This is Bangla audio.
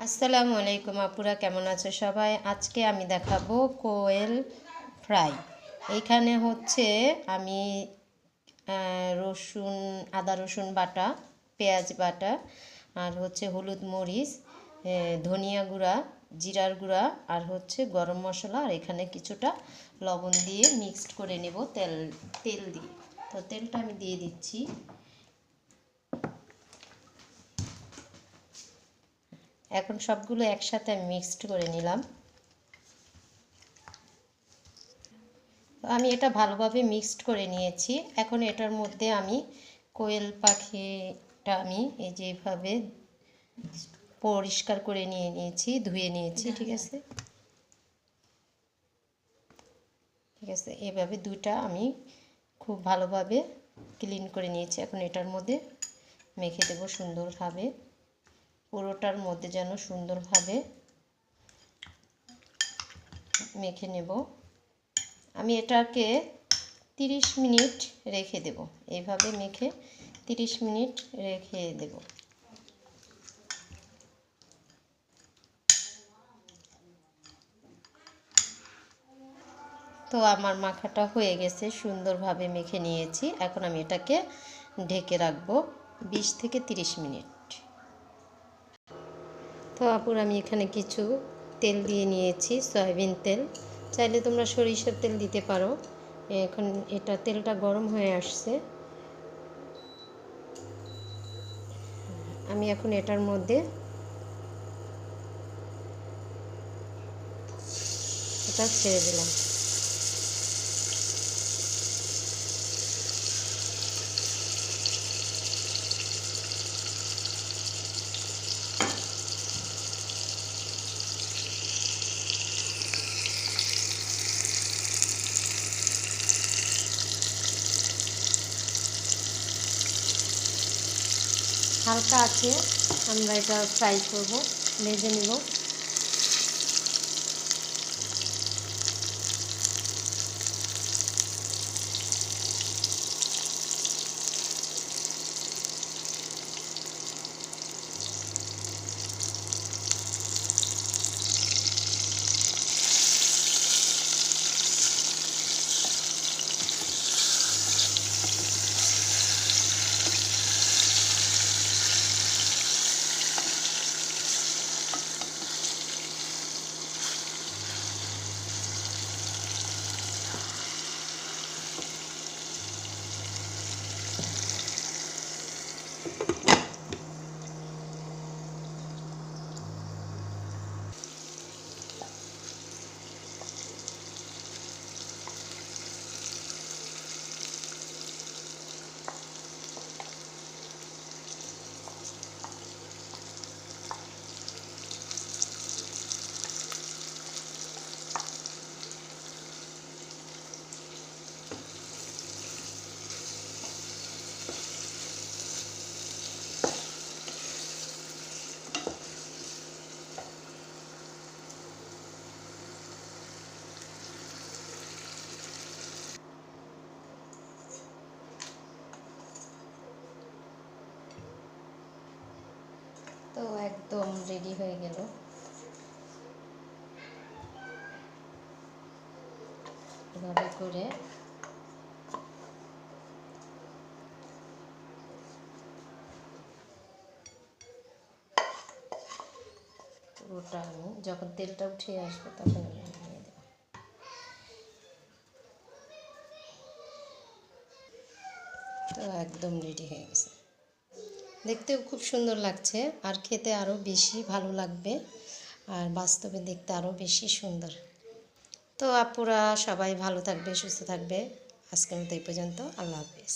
আসসালামু আলাইকুম আপুরা, কেমন আছো সবাই? আজকে আমি দেখাবো কোয়েল ফ্রাই। এইখানে হচ্ছে আমি রসুন, আদা রসুন বাটা, পেঁয়াজ বাটা, আর হচ্ছে হলুদ মরিচ, ধনিয়া গুঁড়া, জিরার গুঁড়া, আর হচ্ছে গরম মশলা, আর এখানে কিছুটা লবণ দিয়ে মিক্সড করে নেব তেল দিয়ে। তো তেলটা আমি দিয়ে দিচ্ছি। এখন সবগুলো একসাথে আমি মিক্সড করে নিলাম। আমি এটা ভালোভাবে মিক্সড করে নিয়েছি। এখন এটার মধ্যে আমি কোয়েল পাখিটা আমি এই যে এইভাবে পরিষ্কার করে নিয়েছি, ধুয়ে নিয়েছি। ঠিক আছে, এভাবে দুইটা আমি খুব ভালোভাবে ক্লিন করে নিয়েছি। এখন এটার মধ্যে মেখে দেব সুন্দরভাবে, পুরোটার মধ্যে যেন সুন্দরভাবে মেখে নেব। আমি এটাকে 30 মিনিট রেখে দেব। এইভাবে মেখে 30 মিনিট রেখে দেব। তো আমার মাখাটা হয়ে গেছে, সুন্দরভাবে মেখে নিয়েছি। এখন আমি এটাকে ঢেকে রাখবো 20 থেকে 30 মিনিট। তো আপুর আমি এখানে কিছু তেল দিয়ে নিয়েছি, সয়াবিন তেল। চাইলে তোমরা সরিষার তেল দিতে পারো। এখন এটা তেলটা গরম হয়ে আসছে। আমি এখন এটার মধ্যে এটা ছেড়ে দিলাম। হালকা আছে আমরা এটা ফ্রাই করব, ভেজে নিব। তো একদম রেডি হয়ে গেল। এভাবে করে পুরোটা আমি যখন তেলটা উঠে আসবে তখন আমি নিয়ে দেবো। তো একদম রেডি হয়ে গেছে। দেখতেও খুব সুন্দর লাগছে, আর খেতে আরও বেশি ভালো লাগবে, আর বাস্তবে দেখতে আরও বেশি সুন্দর। তো আপুরা সবাই ভালো থাকবে, সুস্থ থাকবে। আজকের মতো এই পর্যন্ত। আল্লাহ হাফেজ।